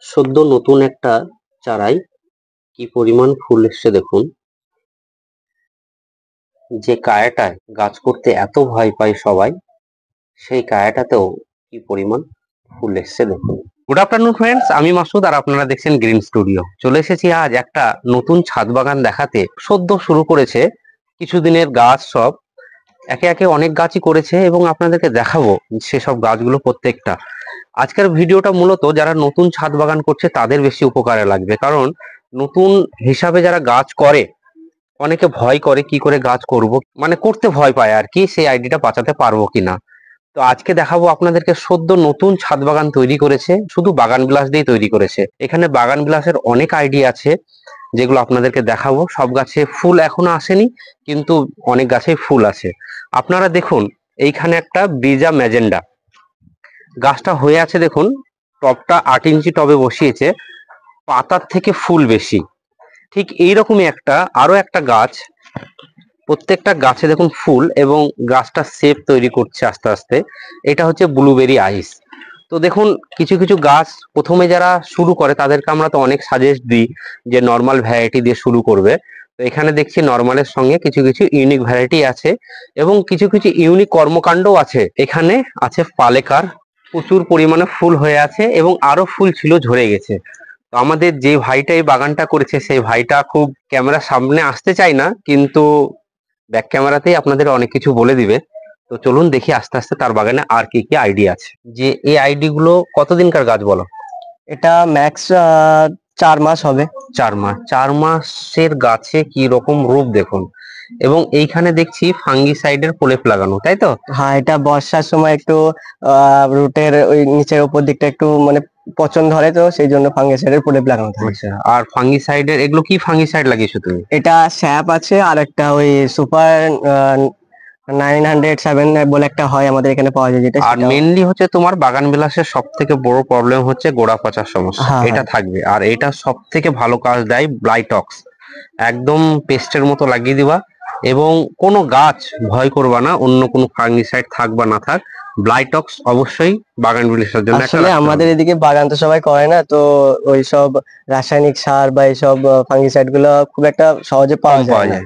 সদ্য নতুন একটা চারায় কি পরিমাণ ফুল এসছে দেখুন। যে কায়াটায় গাছ করতে এত ভয় পায় সবাই, সেই কায়াটাতেও কি পরিমাণ ফুল এসছে দেখুন। গুড আফটারনুন ফ্রেন্ডস, আমি মাসুদ আর আপনারা দেখছেন গ্রিন স্টুডিও। চলে এসেছি আজ একটা নতুন ছাদ বাগান দেখাতে। সদ্য শুরু করেছে কিছুদিনের গাছ, সব একে একে অনেক গাছই করেছে এবং আপনাদেরকে দেখাবো সেসব গাছগুলো প্রত্যেকটা। আজকের ভিডিওটা মূলত যারা নতুন ছাদ বাগান করছে তাদের বেশি উপকারে লাগবে, কারণ নতুন হিসাবে যারা গাছ করে অনেকে ভয় করে কি করে গাছ করব, মানে করতে ভয় পায় আর কি, সেই আইডিটা বাঁচাতে পারবো কিনা। তো আজকে দেখাবো আপনাদেরকে সদ্য নতুন ছাদ বাগান তৈরি করেছে, শুধু বাগান বিলাস দিয়ে তৈরি করেছে। এখানে বাগান বিলাসের অনেক আইডিয়া আছে যেগুলো আপনাদেরকে দেখাবো। সব গাছে ফুল এখনো আসেনি, কিন্তু অনেক গাছেই ফুল আছে। আপনারা দেখুন, এইখানে একটা ব্রিজা ম্যাজেন্ডা গাছটা হয়ে আছে দেখুন। টবটা 8 ইঞ্চি টবে বসিয়েছে, পাতার থেকে ফুল বেশি। ঠিক এইরকমই আরো একটা গাছ, প্রত্যেকটা গাছে দেখুন ফুল, এবং গাছটা শেপ তৈরি করছে আস্তে আস্তে। এটা হচ্ছে ব্লুবেরি আইস। তো দেখুন, কিছু কিছু গাছ প্রথমে যারা শুরু করে তাদেরকে আমরা তো অনেক সাজেস্ট দিই যে নর্মাল ভ্যারাইটি দিয়ে শুরু করবে। তো এখানে দেখছি নর্মালের সঙ্গে কিছু কিছু ইউনিক ভ্যারাইটি আছে এবং কিছু কিছু ইউনিক কর্মকাণ্ডও আছে। এখানে আছে পালেকার, প্রচুর পরিমাণে ফুল হয়ে আছে এবং আরো ফুল ছিল, ঝরে গেছে। তো আমাদের যে ভাইটা এই বাগানটা করেছে সেই ভাইটা খুব ক্যামেরার সামনে আসতে চায় না, কিন্তু ব্যাক ক্যামেরাতেই আপনাদের অনেক কিছু বলে দিবে। তো চলুন দেখি আস্তে আস্তে তার বাগানে আর কি কি আইডিয়া আছে। যে এই আইডি গুলো কতদিনকার গাছ বলো? এটা ম্যাক্স 4 মাস হবে। 4 মাস। 4 মাসের গাছে কি রকম রূপ দেখুন। এবং এইখানে দেখছি ফাঙ্গিসাইডের প্রলেপ লাগানো, তাই তো? হ্যাঁ, এটা বর্ষার সময় একটু রুটের ওই নিচের উপর দিকটা একটু মানে পচন ধরে, তো সেই জন্য ফাঙ্গিসাইডের প্রলেপ লাগানো থাকে। আচ্ছা, আর ফাঙ্গিসাইডের এগুলো কি ফাঙ্গিসাইড লাগিয়েছো তুমি? এটা স্যাপ আছে, আর একটা ওই সুপার 907 বলে একটা হয় আমাদের এখানে পাওয়া যায়, যেটা আর মেইনলি হচ্ছে তোমার বাগান বিলাসের সব থেকে বড় প্রবলেম হচ্ছে গোড়া পচার সমস্যা, হ্যাঁ, এটা থাকবে। আর এটা সব থেকে ভালো কাজ দেয় ব্লাইটক্স, একদম পেস্টের মতো লাগিয়ে দিবা। এবং কোনো গাছ ভয় করবা না, অন্য কোনো ফাঙ্গিসাইড থাক বা না থাক, ব্লাইটক্স অবশ্যই বাগান বিলাসের জন্য আসলে আমাদের এদিকে বাগান তো সবাই করে না, তো ওই সব রাসায়নিক সার বা এইসব ফাঙ্গিসাইড গুলো খুব একটা সহজে পাওয়া যায় না।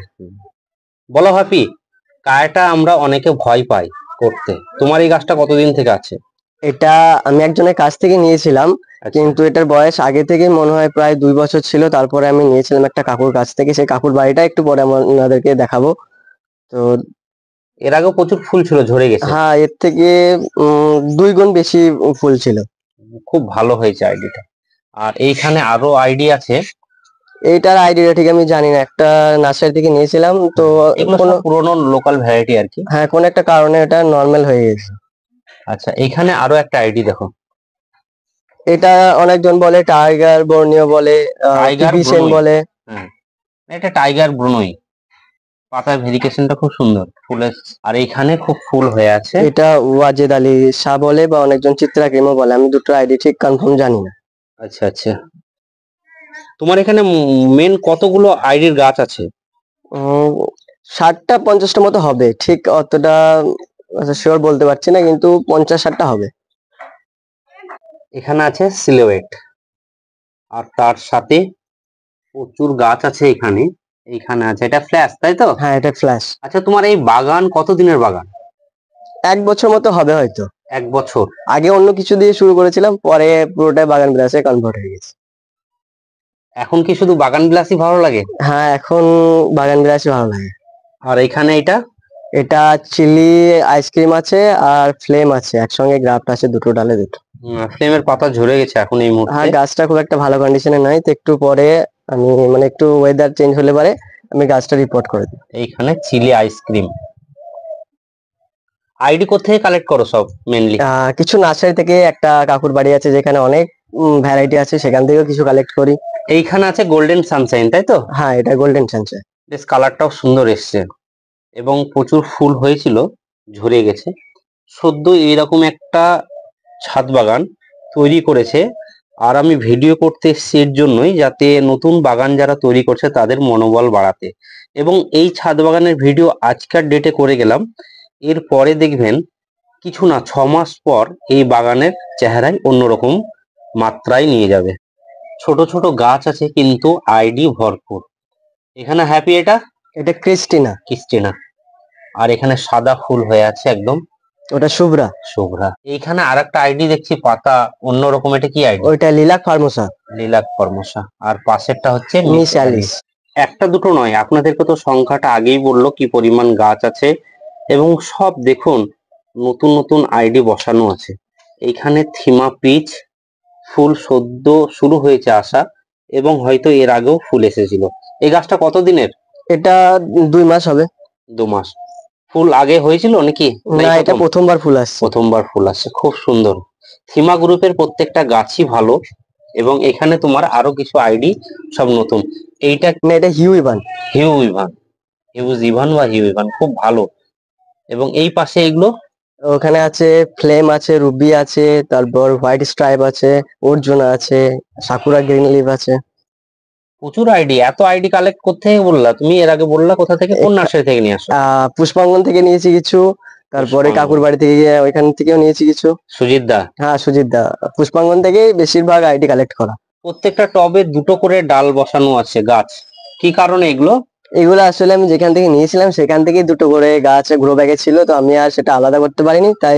বলো হ্যাপি, কায়াটা আমরা অনেকে ভয় পাই করতে, তোমার এই গাছটা কতদিন থেকে আছে? এটা আমি একজনের কাছ থেকে নিয়েছিলাম, কিন্তু এটার বয়স আগে থেকে মনে হয় প্রায় 2 বছর ছিল। তারপরে আমি নিয়েছিলাম একটা কাকুর কাছ থেকে, সেই কাকুর বাড়িটা একটু পরে আপনাদেরকে দেখাবো। তো এর আগেও প্রচুর ফুল ছিল, ঝরে গেছে। হ্যাঁ, এর থেকে 2 গুণ বেশি ফুল ছিল। খুব ভালো হয়েছে আইডিটা। আর এইখানে আরো আইডি আছে। এইটার আইডিয়া ঠিক আমি জানি না, একটা নার্সারি থেকে নিয়েছিলাম তো। এগুলো সব পুরনো লোকাল ভ্যারাইটি আর কি। হ্যাঁ, কোন একটা কারণে এটা নরমাল হয়ে গেছে। আচ্ছা, এইখানে আরো একটা আইডি দেখো। এটা অনেকজন বলে টাইগার বর্নিও বলে, টাইগার টিবিসেন ব্রুনোই। বলে। হ্যাঁ, এটা টাইগার ব্রুনোই। পাতার ভেরিকেশনটা খুব সুন্দর, ফুলের। আর এইখানে খুব ফুল হয়ে আছে। এটা ওয়াজেদ আলী শাহ বলে, বা অনেকজন চিত্রা ক্রিমও বলে। আমি দুটো আইডি ঠিক কনফার্ম জানি না। আচ্ছা আচ্ছা, তোমার এখানে মেন কতগুলো আইডির গাছ আছে? 60টা 50টা মতো হবে, ঠিক অতটা শিওর বলতে পারছি না, কিন্তু 50-60টা হবে। এখানে আছে সিলুয়েট, আর তার সাথে প্রচুর গাছ আছে এখানে। এইখানে আছে, এটা ফ্ল্যাশ, তাই তো? হ্যাঁ, এটা ফ্ল্যাশ। আচ্ছা, তোমার এই বাগান কতদিনের বাগান? 1 বছর মতো হবে হয়তো। 1 বছর। আগে অন্য কিছু দিয়ে শুরু করেছিলাম, পরে পুরোটাই বাগান বিলাসে কনভার্ট হয়ে গেছে। এখন কি শুধু বাগান বিলাসই ভালো লাগে? হ্যাঁ, এখন বাগান বিলাসই ভালো লাগে। আর এইখানে এটা চিলি আইসক্রিম আছে আর ফ্লেম আছে, একসঙ্গে গ্রাফট আছে, দুটো ডালে দুটো। ফ্লেমের পাতা ঝরে গেছে এখন এই মুহূর্তে। হ্যাঁ, গাছটা খুব একটা ভালো কন্ডিশনে নাই, তো একটু পরে আমি মানে একটু ওয়েদার চেঞ্জ হলে পরে আমি গাছটা রিপোর্ট করে দিই। এইখানে চিলি আইসক্রিম। আইডি কোথেকে কালেক্ট করো সব মেনলি? কিছু নার্সারি থেকে, একটা কাকুর বাড়ি আছে যেখানে অনেক ভ্যারাইটি আছে, সেখান থেকেও কিছু কালেক্ট করি। এইখানে আছে গোল্ডেন সানশাইন, তাই তো? হ্যাঁ, এটা গোল্ডেন সানশাইন। বেশ কালারটাও সুন্দর এসছে এবং প্রচুর ফুল হয়েছিল, ঝরে গেছে। সদ্য এইরকম একটা ছাদ বাগান তৈরি করেছে। আর আমি ভিডিও করতে এসেছি এর জন্যই, যাতে নতুন বাগান যারা তৈরি করছে তাদের মনোবল বাড়াতে। এবং এই ছাদ বাগানের ভিডিও আজকের ডেটে করে গেলাম, এর পরে দেখবেন কিছু না 6 মাস পর এই বাগানের চেহারায় অন্যরকম মাত্রায় নিয়ে যাবে। ছোট ছোট গাছ আছে কিন্তু আইডি ভরপুর। এখানে হ্যাপি, এটা এটা ক্রিস্টিনা। ক্রিস্টিনা। আর এখানে সাদা ফুল হয়ে আছে একদম, ওটা শুভ্রা। শুভ্রা। এইখানে আরেকটা আইডি দেখছি পাতা অন্যরকম, এটা কি আইডি? ওইটা লিলাক ফার্মোসা। Lilac Formosa. আর পাশেরটা হচ্ছে মিস মিস অ্যালিস। অ্যালিস। একটা দুটো নয়, আপনাদেরকে তো সংখ্যাটা আগেই বললো কি পরিমাণ গাছ আছে, এবং সব দেখুন নতুন নতুন আইডি বসানো আছে। এইখানে থিমা পিচ, ফুল সদ্য শুরু হয়েছে আসা, এবং হয়তো এর আগেও ফুল এসেছিল। এই গাছটা কত দিনের? এটা 2 মাস হবে। 2 মাস। ফুল আগে হয়েছিল নাকি? না, এটা প্রথমবার ফুল আসছে। প্রথমবার ফুল আসছে, খুব সুন্দর। থিমা গ্রুপের প্রত্যেকটা গাছই ভালো, এবং এখানে তোমার আরো কিছু আইডি সব নতুন। এইটা না, এটা Hugh Evan. Hugh Evan, Hughes Evan বা হিউ ইভান, খুব ভালো। এবং এই পাশে এগুলো ওখানে আছে ফ্লেম আছে, রুবি আছে, তারপর হোয়াইট স্ট্রাইপ আছে, অর্জুনা আছে, সাকুরা গ্রিন লিভ আছে। প্রচুর আইডি। এত আইডি কালেক্ট করতে থেকে বললা তুমি? এর আগে বললা কোথা থেকে, কোন নার্সারি থেকে নিয়ে আসো? পুষ্পাঙ্গন থেকে নিয়েছি কিছু, তারপরে পুষ্পাঙ্গন। কাকুর বাড়ি থেকে ওইখান থেকেও নিয়েছি কিছু। সুজিত দা। হ্যাঁ, সুজিত দা। পুষ্পাঙ্গন থেকে বেশিরভাগ আইডি কালেক্ট করা। প্রত্যেকটা টবে দুটো করে ডাল বসানো আছে গাছ, কি কারণে এগুলো? এগুলো আসলে আমি যেখান থেকে নিয়েছিলাম সেখান থেকে দুটো করে গাছ গ্রো ব্যাগে ছিল, তো আমি আর সেটা আলাদা করতে পারিনি, তাই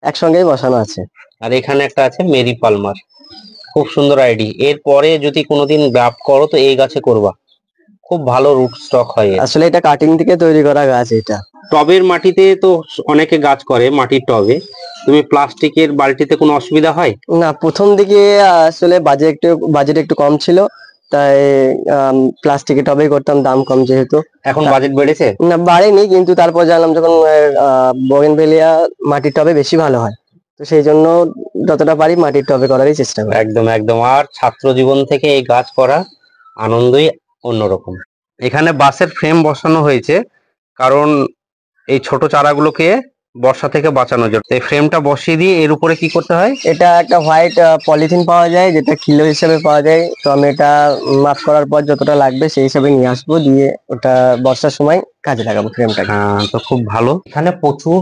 একসঙ্গেই বসানো আছে। আর এখানে একটা আছে মেরি পালমার, খুব সুন্দর আইডি। এরপরে যদি কোনোদিন গ্রাফট করো তো এই গাছে করবা, খুব ভালো রুট স্টক হয় এর। আসলে এটা কাটিং থেকে তৈরি করা গাছ এটা। টবের মাটিতে তো অনেকে গাছ করে, মাটির টবে। তুমি প্লাস্টিকের বালতিতে কোনো অসুবিধা হয়? না, প্রথম দিকে আসলে বাজেট একটু কম ছিল, তাই প্লাস্টিকের টবেই করতাম, দাম কম যেহেতু। এখন বাজেট বেড়েছে? না, বাড়েনি, কিন্তু তারপর জানলাম যখন বোগেনভেলিয়া মাটির টবে বেশি ভালো হয়, তো সেই জন্য যতটা পারি মাটির টবে করারই চেষ্টা করি। একদম একদম। আর ছাত্র জীবন থেকে এই গাছ করা আনন্দই অন্যরকম। এখানে বাঁশের ফ্রেম বসানো হয়েছে, কারণ এই ছোট চারাগুলোকে বর্ষা থেকে বাঁচানোর জন্য। এই ফ্রেমটা বসিয়ে দিয়ে এর উপরে কি করতে হয়? এটা একটা হোয়াইট পলিথিন পাওয়া যায়, যেটা কিলো হিসেবে পাওয়া যায়, তো আমি এটা মাপ করার পর যতটা লাগবে সেই হিসাবে নিয়ে আসবো, দিয়ে ওটা বর্ষার সময় কাজে লাগাবো ফ্রেমটাকে। হ্যাঁ, তো খুব ভালো। এখানে প্রচুর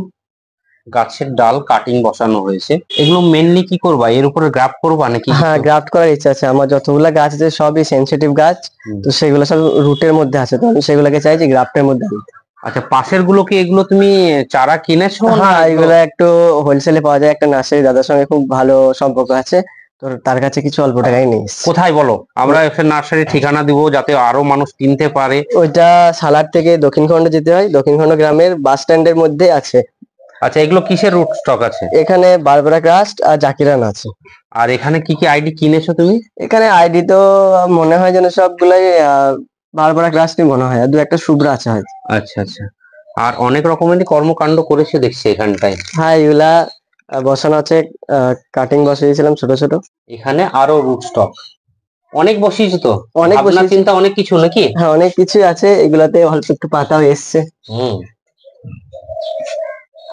গাছের ডাল কাটিং বসানো হয়েছে। এগুলো মেনলি কি করবা, এর উপরে গ্রাফট করবা নাকি? হ্যাঁ, গ্রাফট করার ইচ্ছা আছে। আমার যতগুলা গাছ আছে সবই সেনসিটিভ গাছ, তো সেগুলো সব রুটের মধ্যে আছে, তো আমি সেগুলোকে চাইছি গ্রাফটের মধ্যে আনতে। আচ্ছা, পাশের গুলো কি এগুলো তুমি চারা কিনেছো না? হ্যাঁ, এগুলো একটু হোলসেলে পাওয়া যায়, একটা নার্সারি দাদার সঙ্গে খুব ভালো সম্পর্ক আছে, তো তার কাছে কিছু অল্প টাকায় নিয়ে এসেছি। কোথায় বলো, আমরা নার্সারি ঠিকানা দিব যাতে আরো মানুষ কিনতে পারে। ওইটা সালার থেকে দক্ষিণখণ্ড যেতে হয়, দক্ষিণখণ্ড গ্রামের বাস স্ট্যান্ডের মধ্যে আছে। আচ্ছা, এগুলো কিসের রুট স্টক আছে? এখানে বারবারা ক্রাস্ট আর জাকিরান আছে। আর এখানে কি কি আইডি কিনেছো তুমি? এখানে আইডি তো মনে হয় যেন সবগুলাই বারবারা ক্রাস্টই মনে হয়, আর দু একটা শুভ্রা আছে হয়তো। আচ্ছা আচ্ছা। আর অনেক রকমেরই কর্মকাণ্ড করেছে দেখছি এখানটায়। হ্যাঁ, এগুলা বসানো আছে, কাটিং বসিয়েছিলাম ছোট ছোট। এখানে আরো রুট স্টক অনেক বসিয়েছো তো? অনেক ভাবনা বসিয়েছি। চিন্তা অনেক কিছু নাকি? হ্যাঁ, অনেক কিছুই আছে, এগুলাতে অল্প একটু পাতাও এসছে। হুম,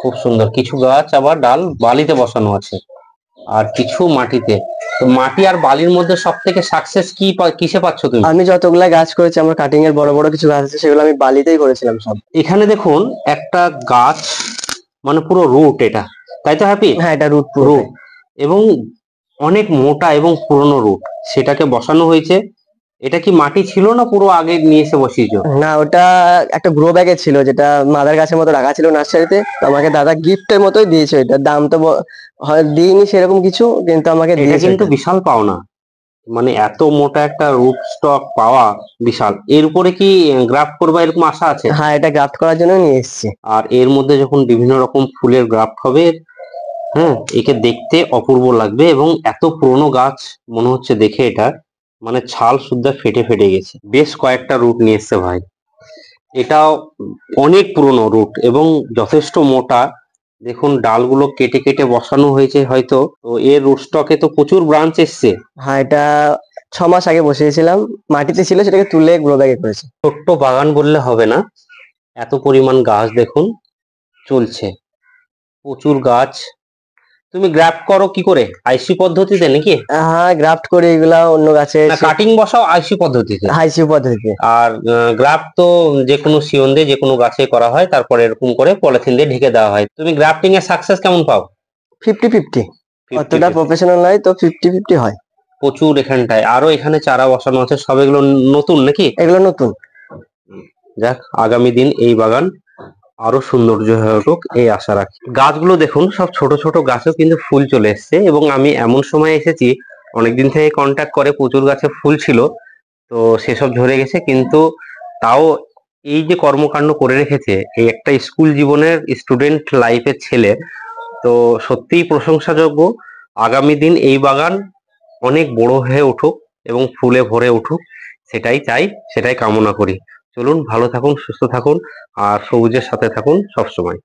খুব সুন্দর। কিছু গাছ আবার ডাল বালিতে বসানো আছে, আর কিছু মাটিতে। তো মাটি আর বালির মধ্যে সব থেকে সাকসেস কিসে পাচ্ছ তুমি? আমি যতগুলা গাছ করেছি, আমার কাটিং এর বড় বড় কিছু গাছ আছে, সেগুলো আমি বালিতেই করেছিলাম সব। এখানে দেখুন একটা গাছ, মানে পুরো রুট এটা, তাই তো হ্যাপি? হ্যাঁ, এটা রুট পুরো। রুট, এবং অনেক মোটা এবং পুরনো রুট, সেটাকে বসানো হয়েছে। এটা কি মাটি ছিল না পুরো আগে নিয়ে এসে বসিয়েছো? না, ওটা একটা গ্রো ব্যাগে ছিল, যেটা মাদার গাছের মতো রাখা ছিল নার্সারিতে, তো আমাকে দাদা গিফটের মতোই দিয়েছে। ওইটার দাম তো হয় দিইনি সেরকম কিছু, কিন্তু আমাকে এটা দিয়েছে কিন্তু ওইটা। বিশাল পাওনা, মানে এত মোটা একটা রুট স্টক পাওয়া বিশাল। এর উপরে কি গ্রাফট করবা এরকম আশা আছে? হ্যাঁ, এটা গ্রাফট করার জন্য নিয়ে এসেছি। আর এর মধ্যে যখন বিভিন্ন রকম ফুলের গ্রাফট হবে, হ্যাঁ, একে দেখতে অপূর্ব লাগবে। এবং এত পুরনো গাছ মনে হচ্ছে দেখে, এটা মানে ছাল সুদ্ধা ফেটে ফেটে গেছে। বেশ কয়েকটা রুট নিয়ে এসছে ভাই। এটাও অনেক পুরনো রুট এবং যথেষ্ট মোটা। দেখুন ডালগুলো কেটে কেটে বসানো হয়েছে হয়তো। তো এর রুট স্টকে তো প্রচুর ব্রাঞ্চ এসছে। হ্যাঁ, এটা 6 মাস আগে বসিয়েছিলাম, মাটিতে ছিল, সেটাকে তুলে গ্রো ব্যাগে করেছি। ছোট্ট বাগান বললে হবে না, এত পরিমাণ গাছ দেখুন চলছে, প্রচুর গাছ। তুমি গ্রাফট করো কি করে, আইসি পদ্ধতিতে নাকি? হ্যাঁ, গ্রাফট করে এগুলা অন্য গাছে না, কাটিং বসাও আইসি পদ্ধতিতে? হাইসিউ পদ্ধতিতে। আর গ্রাফট তো যে কোনো সিয়ন দিয়ে যে কোনো গাছে করা হয়, তারপরে এরকম করে পলিথিন দিয়ে ঢেকে দেওয়া হয়। তুমি গ্রাফটিং এর সাকসেস কেমন পাও? 50-50। 50-50? অতটা প্রফেশনাল নয়, তো 50-50 হয়। প্রচুর এখানটায়, আরো এখানে চারা বসানো আছে, সব এগুলো নতুন নাকি? এগুলো নতুন। যাক, আগামী দিন এই বাগান আরো সৌন্দর্য হয়ে উঠুক এই আশা রাখি। গাছগুলো দেখুন, সব ছোট ছোট গাছেও কিন্তু ফুল চলে এসছে, এবং আমি এমন সময় এসেছি অনেকদিন থেকে কন্ট্যাক্ট করে, প্রচুর গাছে ফুল ছিল, তো সেসব ঝরে গেছে, কিন্তু তাও এই যে কর্মকাণ্ড করে রেখেছে এই একটা স্কুল জীবনের স্টুডেন্ট লাইফের ছেলে, তো সত্যিই প্রশংসাযোগ্য। আগামী দিন এই বাগান অনেক বড় হয়ে উঠুক এবং ফুলে ভরে উঠুক, সেটাই চাই, সেটাই কামনা করি। চলুন, ভালো থাকুন, সুস্থ থাকুন, আর সবুজের সাথে থাকুন সবসময়।